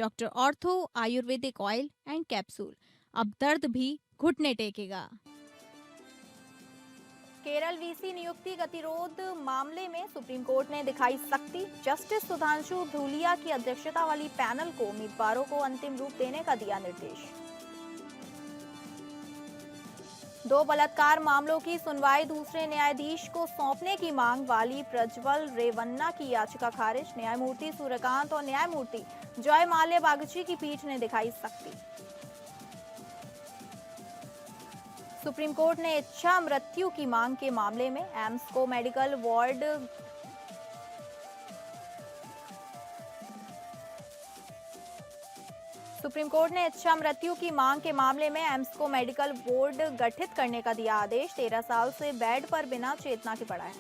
Doctor ortho Ayurvedic oil and capsule. अब दर्द भी घुटने टेकेगा। केरल वीसी नियुक्ति गतिरोध मामले में सुप्रीम कोर्ट ने दिखाई सख्ती। जस्टिस सुधांशु धूलिया की अध्यक्षता वाली पैनल को उम्मीदवारों को अंतिम रूप देने का दिया निर्देश। दो बलात्कार मामलों की सुनवाई दूसरे न्यायाधीश को सौंपने की मांग वाली प्रज्वल रेवन्ना की याचिका खारिज। न्यायमूर्ति सूर्यकांत और न्यायमूर्ति जय माल्य बागची की पीठ ने दिखाई सख्ती। सुप्रीम कोर्ट ने इच्छा मृत्यु की मांग के मामले में एम्स को मेडिकल वार्ड सुप्रीम कोर्ट ने इच्छा मृत्यु की मांग के मामले में एम्स को मेडिकल बोर्ड गठित करने का दिया आदेश। 13 साल से बेड पर बिना चेतना के पड़ा है।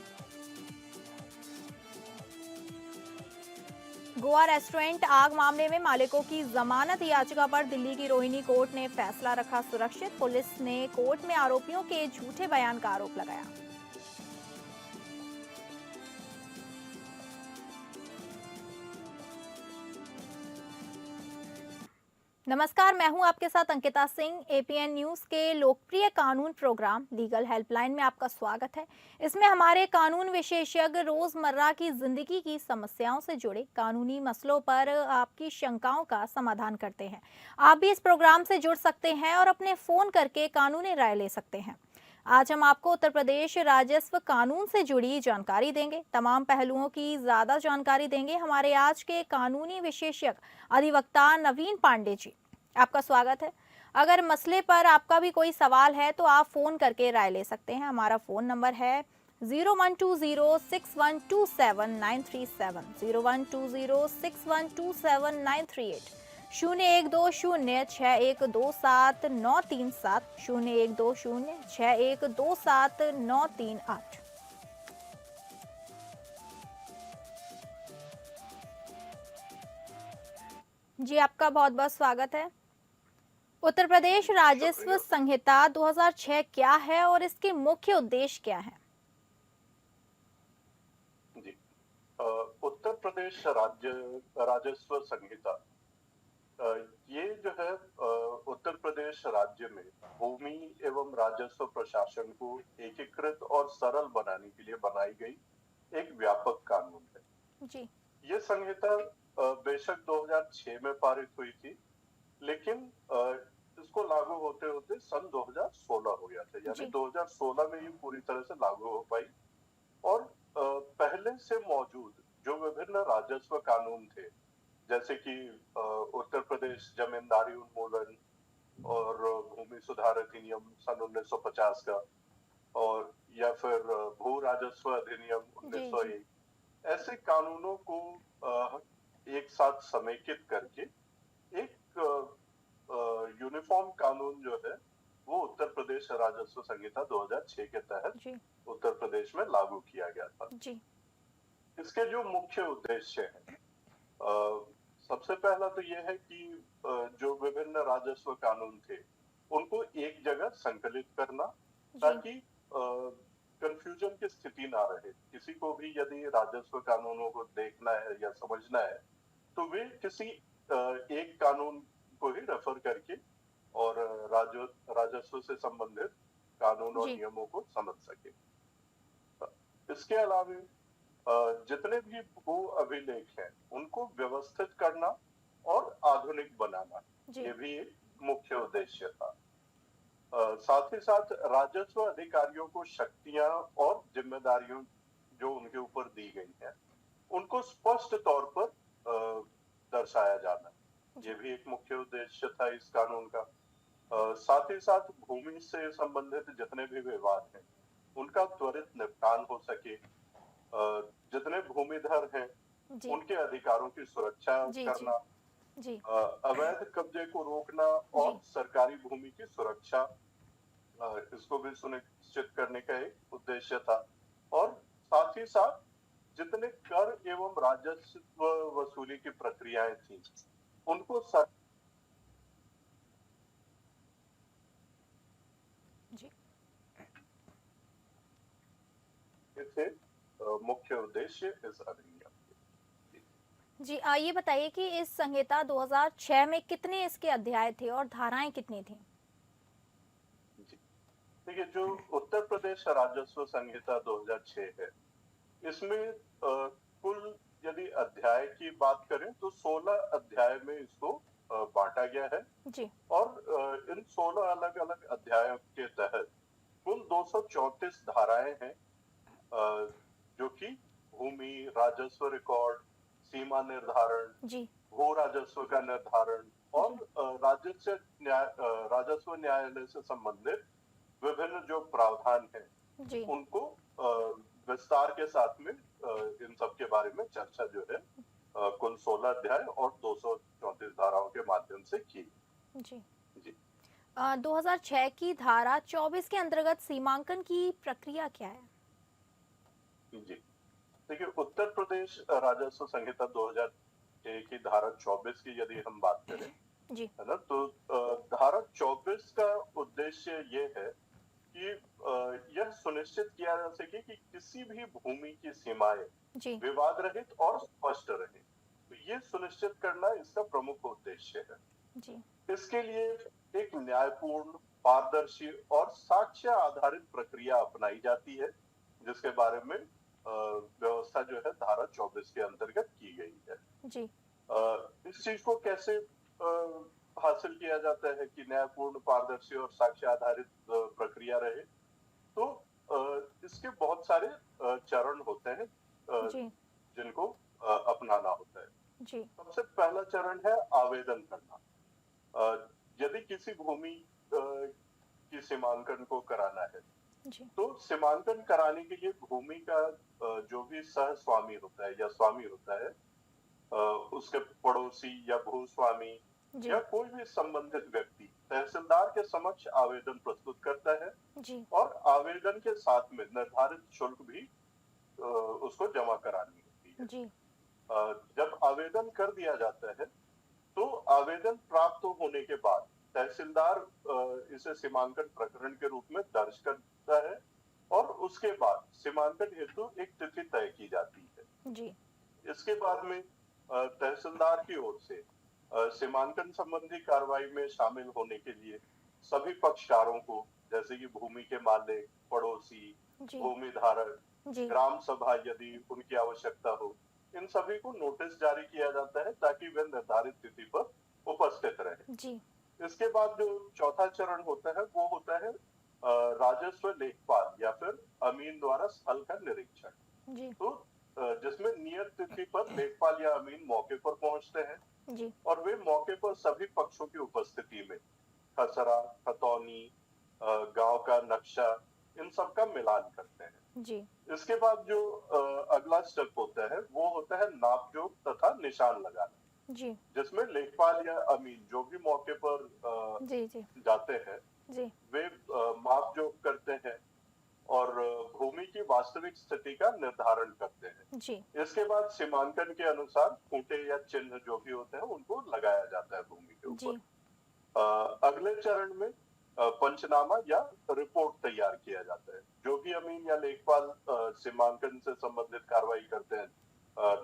गोवा रेस्टोरेंट आग मामले में मालिकों की जमानत याचिका पर दिल्ली की रोहिणी कोर्ट ने फैसला रखा सुरक्षित। पुलिस ने कोर्ट में आरोपियों के झूठे बयान का आरोप लगाया। नमस्कार, मैं हूं आपके साथ अंकिता सिंह। एपीएन न्यूज के लोकप्रिय कानून प्रोग्राम लीगल हेल्पलाइन में आपका स्वागत है। इसमें हमारे कानून विशेषज्ञ रोजमर्रा की जिंदगी की समस्याओं से जुड़े कानूनी मसलों पर आपकी शंकाओं का समाधान करते हैं। आप भी इस प्रोग्राम से जुड़ सकते हैं और अपने फोन करके कानूनी राय ले सकते हैं। आज हम आपको उत्तर प्रदेश राजस्व कानून से जुड़ी जानकारी देंगे। तमाम पहलुओं की ज्यादा जानकारी देंगे हमारे आज के कानूनी विशेषज्ञ अधिवक्ता नवीन पांडे जी। आपका स्वागत है। अगर मसले पर आपका भी कोई सवाल है तो आप फोन करके राय ले सकते हैं। हमारा फोन नंबर है 0120612793 0120612793 0120612793 0120612793 जी, आपका बहुत बहुत स्वागत है। उत्तर प्रदेश राजस्व संहिता 2006 क्या है और इसके मुख्य उद्देश्य क्या है? जी। उत्तर प्रदेश राजस्व संहिता ये जो है उत्तर प्रदेश राज्य में भूमि एवं राजस्व प्रशासन को एकीकृत और सरल बनाने के लिए बनाई गई एक व्यापक कानून है। जी। ये संहिता बेशक 2006 में पारित हुई थी, लेकिन इसको लागू होते होते सन 2016 हो गया था। यानी 2016 में ये पूरी तरह से लागू हो पाई। और पहले से मौजूद जो विभिन्न राजस्व कानून थे, जैसे कि उत्तर प्रदेश जमींदारी उन्मूलन और भूमि सुधार अधिनियम सन 1950 का, और या फिर भू राजस्व अधिनियम 1901, ऐसे कानूनों को एक साथ समेकित करके एक यूनिफॉर्म कानून जो है वो उत्तर प्रदेश राजस्व संहिता 2006 के तहत उत्तर प्रदेश में लागू किया गया था। जी। इसके जो मुख्य उद्देश्य हैं, सबसे पहला तो यह है कि जो विभिन्न राजस्व कानून थे उनको एक जगह संकलित करना, ताकि कंफ्यूजन की स्थिति ना रहे। किसी को भी यदि राजस्व कानूनों को देखना है या समझना है तो वे किसी एक कानून को ही रेफर करके और राजस्व से संबंधित कानून और नियमों को समझ सके। इसके अलावा जितने भी भू अभिलेख हैं उनको व्यवस्थित करना और आधुनिक बनाना, ये भी एक मुख्य उद्देश्य था। साथ ही साथ राजस्व अधिकारियों को शक्तियां और जिम्मेदारियों जो उनके ऊपर दी गई हैं उनको स्पष्ट तौर पर दर्शाया जाना, ये भी एक मुख्य उद्देश्य था इस कानून का। साथ ही साथ भूमि से संबंधित जितने भी विवाद हैं उनका त्वरित निपटान हो सके। जितने भूमिधर हैं उनके अधिकारों की सुरक्षा करना, अवैध कब्जे को रोकना और सरकारी भूमि की सुरक्षा, इसको भी सुनिश्चित करने का एक उद्देश्य था। और साथ ही साथ जितने कर एवं राजस्व वसूली की प्रक्रियाएं थी उनको थे मुख्य उद्देश्य इस अधिनियम के। जी ये बताइए कि इस संहिता 2006 में कितने इसके अध्याय थे और धाराएं कितनी थी? जी, देखिए जो उत्तर प्रदेश राजस्व संहिता 2006 है, इसमें कुल यदि अध्याय की बात करें तो 16 अध्याय में इसको बांटा गया है। जी। और इन 16 अलग-अलग अध्यायों के तहत कुल 234 धाराएं हैं, जो कि भूमि, राजस्व रिकॉर्ड, सीमा निर्धारण, जी। भू राजस्व का निर्धारण और जी। राजस्व न्यायालय से संबंधित विभिन्न जो प्रावधान हैं, जी। उनको विस्तार के साथ में इन सब के बारे में चर्चा जो है कुल 16 अध्याय और 234 धाराओं के माध्यम से की। जी। जी 2006 की धारा 24 के अंतर्गत सीमांकन की प्रक्रिया क्या है? जी देखिए उत्तर प्रदेश राजस्व संहिता 2006 की धारा 24 की यदि हम बात करें, जी। है ना, तो धारा 24 का उद्देश्य ये है कि यह सुनिश्चित किया जा सके कि किसी भी भूमि की सीमाएं जी। विवाद रहित और स्पष्ट रहे। तो ये सुनिश्चित करना इसका प्रमुख उद्देश्य है। जी। इसके लिए एक न्यायपूर्ण, पारदर्शी और साक्ष्य आधारित प्रक्रिया अपनाई जाती है, जिसके बारे में व्यवस्था जो है धारा 24 के अंतर्गत की गई है। जी। इस चीज को कैसे हासिल किया जाता है कि न्यायपूर्ण, पारदर्शी और साक्ष्य आधारित प्रक्रिया रहे? तो इसके बहुत सारे चरण होते हैं, जी। जिनको अपनाना होता है। जी। सबसे पहला चरण है आवेदन करना। अ, यदि किसी भूमि की सीमांकन को कराना है, जी। तो सीमांकन कराने के लिए भूमि का जो भी सह स्वामी होता है या स्वामी होता है, अ, उसके पड़ोसी या भूस्वामी जी। या कोई भी संबंधित व्यक्ति तहसीलदार के समक्ष आवेदन प्रस्तुत करता है जी। और आवेदन के साथ में निर्धारित शुल्क भी उसको जमा करानी होती है। जी। जब आवेदन कर दिया जाता है, तो आवेदन प्राप्त होने के बाद तहसीलदार इसे सीमांकन प्रकरण के रूप में दर्ज करता है और उसके बाद सीमांकन हेतु एक तिथि तय की जाती है। जी। इसके बाद में तहसीलदार की ओर से सीमांकन संबंधी कार्रवाई में शामिल होने के लिए सभी पक्षकारों को, जैसे कि भूमि के मालिक, पड़ोसी, जी। भूमि धारक, जी। ग्राम सभा यदि उनकी आवश्यकता हो, इन सभी को नोटिस जारी किया जाता है ताकि वे निर्धारित तिथि पर उपस्थित रहे। जी। इसके बाद जो चौथा चरण होता है वो होता है राजस्व लेखपाल या फिर अमीन द्वारा स्थल का निरीक्षण। जी। तो जिसमें नियत तिथि पर लेखपाल या अमीन मौके पर पहुंचते हैं जी। और वे मौके पर सभी पक्षों की उपस्थिति में खसरा, खतौनी, गांव का नक्शा, इन सब का मिलान करते हैं। जी। इसके बाद जो अगला स्टेप होता है वो होता है नापजोख तथा निशान लगाना, जी। जिसमें लेखपाल या अमीन जो भी मौके पर जी। जी। जाते हैं, जी। वे माप जोख करते हैं और भूमि की वास्तविक स्थिति का निर्धारण करते हैं। जी। इसके बाद सीमांकन के अनुसार खूंटे या चिन्ह जो भी होते हैं उनको लगाया जाता है भूमि के ऊपर। जी। अगले चरण में पंचनामा या रिपोर्ट तैयार किया जाता है। जो भी अमीन या लेखपाल सीमांकन से संबंधित कार्रवाई करते हैं,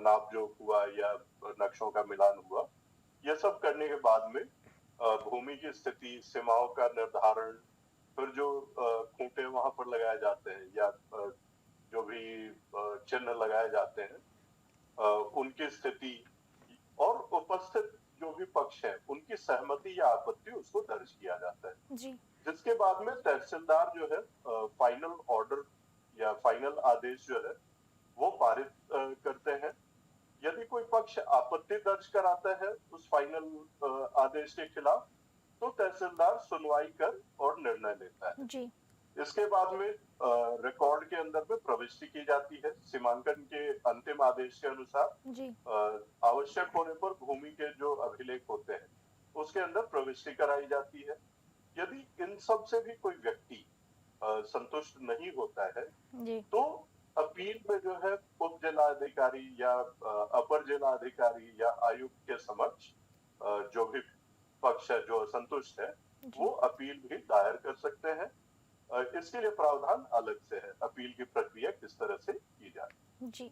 नापजोख हुआ या नक्शों का मिलान हुआ, यह सब करने के बाद में भूमि की स्थिति, सीमाओं का निर्धारण, फिर जो खूंटे वहां पर लगाए जाते हैं या जो भी चिन्ह लगाए जाते हैं, उनकी स्थिति और उपस्थित जो भी पक्ष है उनकी सहमति या आपत्ति उसको दर्ज किया जाता है। जी। जिसके बाद में तहसीलदार जो है फाइनल ऑर्डर या फाइनल आदेश जो है वो पारित करते हैं। यदि कोई पक्ष आपत्ति दर्ज कराता है उस फाइनल आदेश के खिलाफ, तो तहसीलदार सुनवाई कर और निर्णय लेता है। जी। इसके बाद में रिकॉर्ड के अंदर में प्रविष्टि की जाती है सीमांकन के अंतिम आदेश के अनुसार। जी। आवश्यक होने पर भूमि के जो अभिलेख होते हैं उसके अंदर प्रविष्टि कराई जाती है। यदि इन सब से भी कोई व्यक्ति संतुष्ट नहीं होता है, जी। तो अपील में जो है उप जिलाधिकारी या अपर जिलाधिकारी या आयुक्त के समक्ष जो भी पक्ष है जो असंतुष्ट है, जी। वो अपील भी दायर कर सकते हैं। इसके लिए प्रावधान अलग से है, अपील की प्रक्रिया किस तरह से की जाए। जी।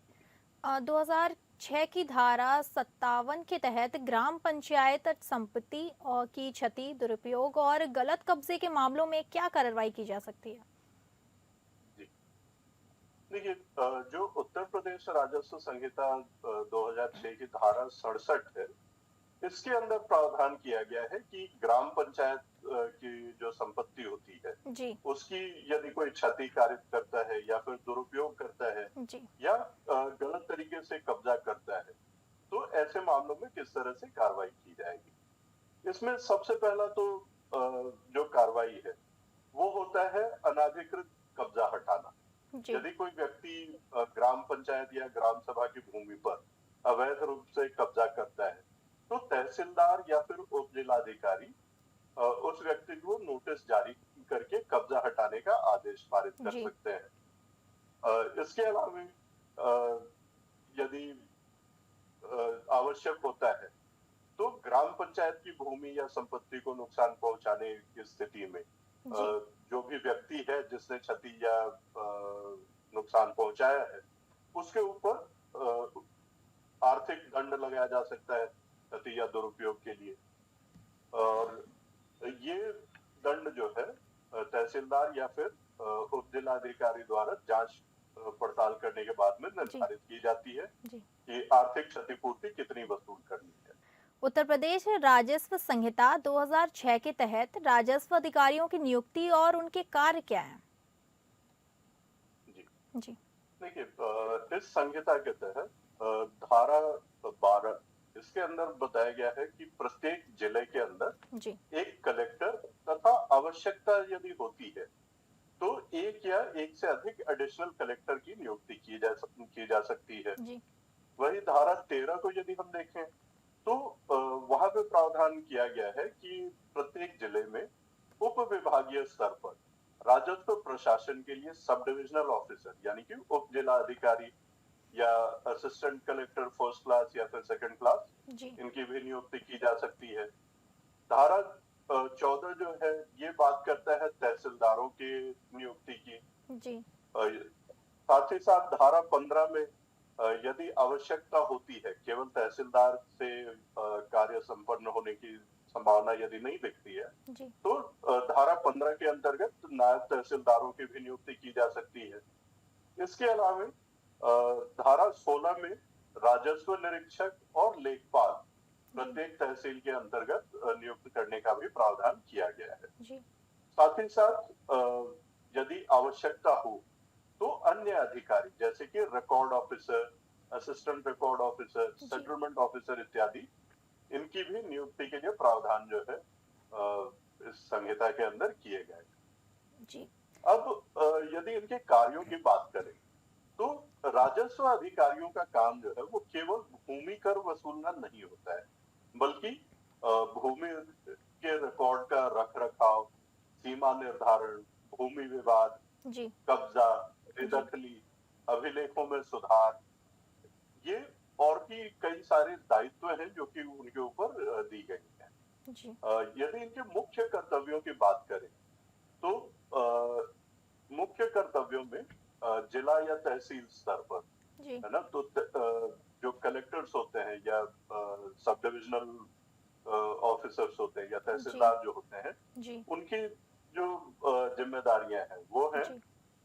2000 6 की धारा 57 के तहत ग्राम पंचायत संपत्ति और की क्षति, दुरुपयोग और गलत कब्जे के मामलों में क्या कार्रवाई की जा सकती है? जी। देखिए, जो उत्तर प्रदेश राजस्व संहिता 2006 की धारा 67 है, इसके अंदर प्रावधान किया गया है कि ग्राम पंचायत की जो संपत्ति होती है, जी। उसकी यदि कोई क्षति कारित करता है या फिर दुरुपयोग करता है जी। या गलत तरीके से कब्जा करता है, तो ऐसे मामलों में किस तरह से कार्रवाई की जाएगी। इसमें सबसे पहला तो जो कार्रवाई है वो होता है अनाधिकृत कब्जा हटाना। जी। यदि कोई व्यक्ति ग्राम पंचायत या ग्राम सभा की भूमि पर अवैध रूप से कब्जा करता है, तो तहसीलदार या फिर उप जिलाधिकारी उस व्यक्ति को नोटिस जारी करके कब्जा हटाने का आदेश पारित कर जी। सकते हैं। इसके अलावा यदि आवश्यक होता है, तो ग्राम पंचायत की भूमि या संपत्ति को नुकसान पहुंचाने की स्थिति में जी। जो भी व्यक्ति है जिसने क्षति या नुकसान पहुंचाया है, उसके ऊपर आर्थिक दंड लगाया जा सकता है क्षति या दुरुपयोग के लिए। और ये दंड जो है तहसीलदार या फिर उप जिलाधिकारी द्वारा जांच पड़ताल करने के बाद में निर्धारित की जाती है जी। कि आर्थिक क्षतिपूर्ति कितनी वसूल करनी है। उत्तर प्रदेश राजस्व संहिता 2006 के तहत राजस्व अधिकारियों की नियुक्ति और उनके कार्य क्या हैं? जी। जी। देखिए, इस संहिता के तहत धारा 12 इसके अंदर बताया गया है कि प्रत्येक जिले के अंदर जी। एक कलेक्टर तथा आवश्यकता यदि होती है तो एक या एक से अधिक एडिशनल कलेक्टर की नियुक्ति की जा सकती है। जी। वही धारा 13 को यदि हम देखें तो वहां पे प्रावधान किया गया है कि प्रत्येक जिले में उप विभागीय स्तर पर राजस्व प्रशासन के लिए सब डिविजनल ऑफिसर यानी कि उप जिला अधिकारी या असिस्टेंट कलेक्टर फर्स्ट क्लास या फिर सेकंड क्लास, जी। इनकी भी नियुक्ति की जा सकती है। धारा 14 जो है ये बात करता है तहसीलदारों की नियुक्ति की। जी। साथ ही साथ धारा 15 में यदि आवश्यकता होती है, केवल तहसीलदार से कार्य संपन्न होने की संभावना यदि नहीं दिखती है, जी। तो धारा 15 के अंतर्गत नायब तहसीलदारों की भी नियुक्ति की जा सकती है। इसके अलावा धारा 16 में राजस्व निरीक्षक और लेखपाल प्रत्येक तहसील के अंतर्गत नियुक्त करने का भी प्रावधान किया गया है। जी। साथ ही साथ यदि आवश्यकता हो तो अन्य अधिकारी जैसे कि record officer, assistant record officer, settlement officer इत्यादि, इनकी भी नियुक्ति के लिए प्रावधान जो है इस संहिता के अंदर किए गए हैं। जी। अब यदि इनके कार्यों की बात करें तो राजस्व अधिकारियों का काम जो है वो केवल भूमि कर वसूलना नहीं होता है, बल्कि भूमि के रिकॉर्ड का रख रखाव, सीमा निर्धारण, भूमि विवाद, जी। कब्जा, बेदखली, अभिलेखों में सुधार, ये और भी कई सारे दायित्व हैं जो कि उनके ऊपर दी गई है। जी। यदि इनके मुख्य कर्तव्यों की बात करें तो मुख्य कर्तव्यों में जिला या तहसील स्तर पर, जी। है ना, तो जो कलेक्टर्स होते हैं या सब डिविजनल ऑफिसर्स होते हैं या तहसीलदार जो होते हैं, जी। उनकी जो जिम्मेदारियां हैं वो है जी।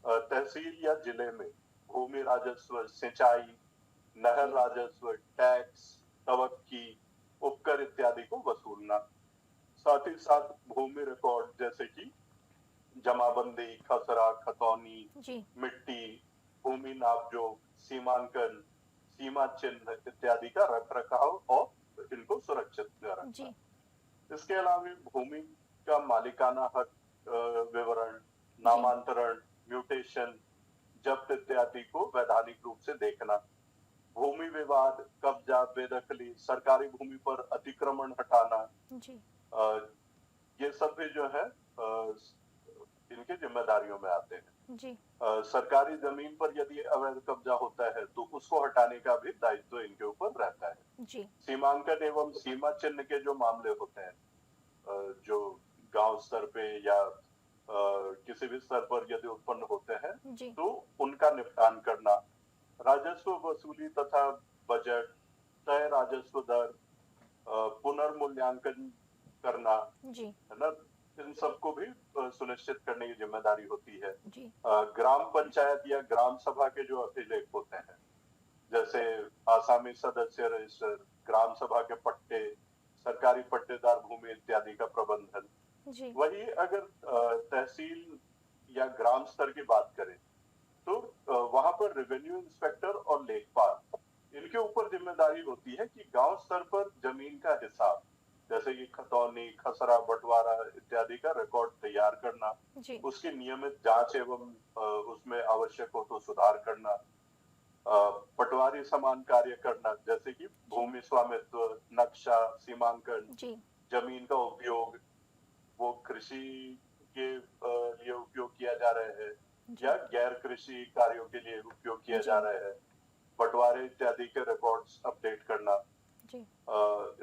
तहसील या जिले में भूमि राजस्व, सिंचाई, नहर राजस्व, टैक्स, तवक्की, उपकर इत्यादि को वसूलना। साथ ही साथ भूमि रिकॉर्ड जैसे कि जमाबंदी, खसरा, खतौनी, जी। मिट्टी, भूमि नापजोख, सीमांकन, सीमा चिन्ह इत्यादि का रख रखाव और इनको सुरक्षित रखना। जी। इसके अलावा भूमि का मालिकाना हक विवरण, नामांतरण, म्यूटेशन, जब्त इत्यादि को वैधानिक रूप से देखना। भूमि विवाद, कब्जा, बेदखली, सरकारी भूमि पर अतिक्रमण हटाना, जी। ये सब भी जो है इनकी जिम्मेदारियों में आते हैं। जी। सरकारी जमीन पर यदि अवैध कब्जा होता है तो उसको हटाने का भी दायित्व इनके ऊपर रहता है। जी। सीमांकन एवं सीमा चिन्ह के जो मामले होते हैं, जो गांव स्तर पे या किसी भी स्तर पर यदि उत्पन्न होते हैं, जी। तो उनका निपटान करना, राजस्व वसूली तथा बजट, तय राजस्व दर, पुनर्मूल्यांकन करना, जी। है ना, इन सबको भी सुनिश्चित करने की जिम्मेदारी होती है। जी। ग्राम पंचायत या ग्राम सभा के जो अभिलेख होते हैं, जैसे आसामी सदस्य रजिस्टर, ग्राम सभा के पट्टे, सरकारी पट्टेदार भूमि इत्यादि का प्रबंधन। जी। वही अगर तहसील या ग्राम स्तर की बात करें तो वहां पर रेवेन्यू इंस्पेक्टर और लेखपाल, इनके ऊपर जिम्मेदारी होती है कि गांव स्तर पर जमीन का हिसाब, जैसे कि खतौनी, खसरा, बंटवारा इत्यादि का रिकॉर्ड तैयार करना, जी। उसकी नियमित जांच एवं उसमें आवश्यक हो तो सुधार करना, पटवारी समान कार्य करना, जैसे कि भूमि स्वामित्व, नक्शा, सीमांकन, जी। जमीन का उपयोग, वो कृषि के लिए उपयोग किया जा रहे हैं जी। या गैर कृषि कार्यों के लिए उपयोग किया जी। जा रहे हैं, बंटवारे इत्यादि के रिकॉर्ड्स अपडेट करना। जी।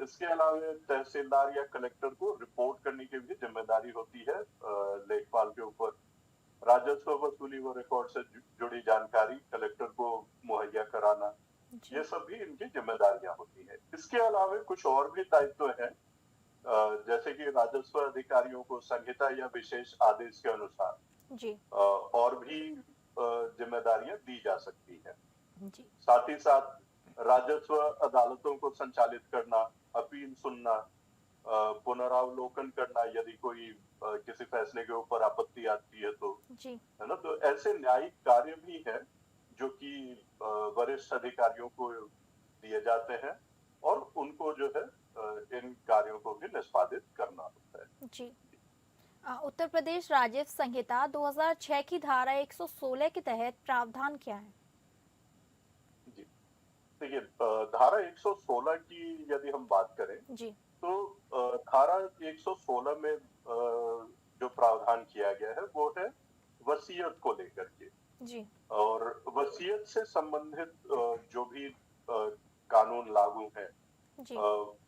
इसके अलावा तहसीलदार या कलेक्टर को रिपोर्ट करने की भी जिम्मेदारी होती है लेखपाल के ऊपर। राजस्व वसूली व रिकॉर्ड से जुड़ी जानकारी कलेक्टर को मुहैया कराना, जी। ये सब भी इनकी जिम्मेदारियां होती है। इसके अलावा कुछ और भी दायित्व हैं, जैसे कि राजस्व अधिकारियों को संहिता या विशेष आदेश के अनुसार जी। और भी जिम्मेदारियां दी जा सकती है। जी। साथ ही साथ राजस्व अदालतों को संचालित करना, अपील सुनना, पुनरावलोकन करना यदि कोई किसी फैसले के ऊपर आपत्ति आती है तो, जी। है ना। तो ऐसे न्यायिक कार्य भी हैं जो कि वरिष्ठ अधिकारियों को दिए जाते हैं और उनको जो है इन कार्यों को भी निष्पादित करना होता है। जी। उत्तर प्रदेश राजस्व संहिता 2006 की धारा 116 के तहत प्रावधान क्या है? जी, देखिए, धारा 116 की यदि हम बात करें जी। तो धारा 116 में जो प्रावधान किया गया है वो है वसीयत को लेकर के। जी। और वसीयत से संबंधित जो भी कानून लागू हैं जी।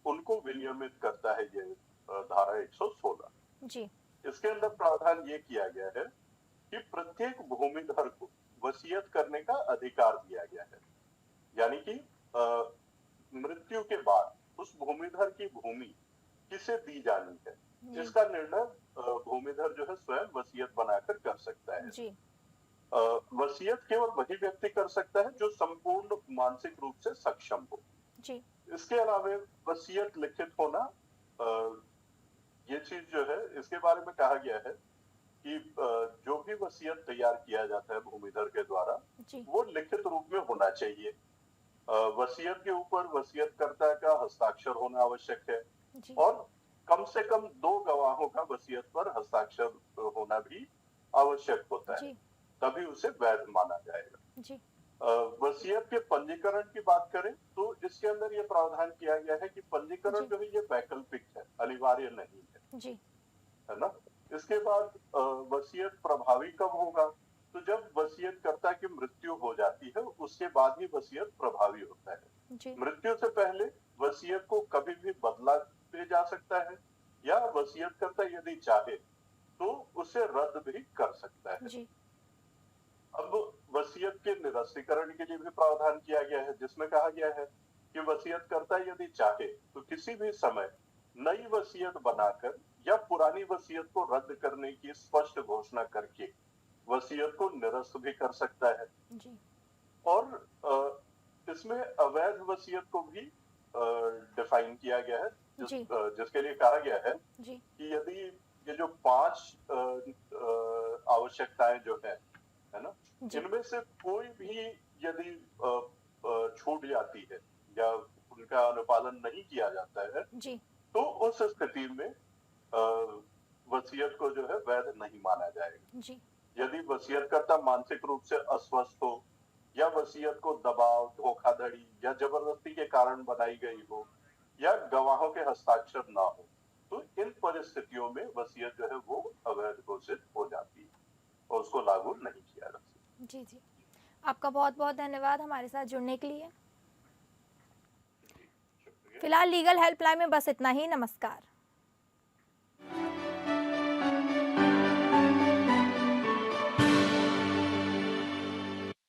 उनको विनियमित करता है ये धारा 116। जी। इसके अंदर प्रावधान ये किया गया है कि प्रत्येक भूमिधर को वसीयत करने का अधिकार दिया गया है। यानी कि मृत्यु के बाद उस भूमिधर की भूमि किसे दी जानी है, जी। इसका निर्णय भूमिधर जो है स्वयं वसीयत बनाकर कर सकता है। जी। वसीयत केवल वही व्यक्ति कर सकता है जो संपूर्ण मानसिक रूप से सक्षम हो। जी। इसके अलावा वसीयत लिखित होना, ये चीज जो है इसके बारे में कहा गया है कि जो भी वसीयत तैयार किया जाता है भूमिधर के द्वारा जी। वो लिखित रूप में होना चाहिए। वसीयत के ऊपर वसीयतकर्ता का हस्ताक्षर होना आवश्यक है जी। और कम से कम 2 गवाहों का वसीयत पर हस्ताक्षर होना भी आवश्यक होता है, जी। तभी उसे वैध माना जाएगा। जी। वसीयत के पंजीकरण की बात करें तो इसके अंदर ये प्रावधान किया गया है कि पंजीकरण जी। जो है ये वैकल्पिक है, अनिवार्य नहीं है, जी। है ना। इसके बाद वसीयत प्रभावी कब होगा, तो जब वसीयतकर्ता की मृत्यु हो जाती है उसके बाद ही वसीयत प्रभावी होता है। जी। मृत्यु से पहले वसीयत को कभी भी बदला दे जा सकता है या वसीयतकर्ता यदि चाहे तो उसे रद्द भी कर सकता है। जी। अब वसीयत के निरस्तीकरण के लिए भी प्रावधान किया गया है, जिसमें कहा गया है कि वसीयतकर्ता यदि चाहे तो किसी भी समय नई वसीयत बनाकर या पुरानी वसीयत को रद्द करने की स्पष्ट घोषणा करके वसीयत को निरस्त भी कर सकता है। जी। और इसमें अवैध वसीयत को भी डिफाइन किया गया है, जी। जिसके लिए कहा गया है जी। कि यदि ये जो 5 आवश्यकताएं जो है ना, जी। इनमें से कोई भी यदि छूट जाती है या उनका अनुपालन नहीं किया जाता है जी। तो उस स्थिति में वसीयत को जो है वैध नहीं माना जाएगा। जी। यदि वसीयतकर्ता मानसिक रूप से अस्वस्थ हो या वसीयत को दबाव, धोखाधड़ी या जबरदस्ती के कारण बनाई गई हो या गवाहों के हस्ताक्षर ना हो तो इन परिस्थितियों में वसीयत जो है वो अवैध घोषित हो जाती है और उसको लागू नहीं किया जा सकता। जी। जी। आपका बहुत बहुत धन्यवाद हमारे साथ जुड़ने के लिए। शुक्रिया। फिलहाल लीगल हेल्पलाइन में बस इतना ही। नमस्कार।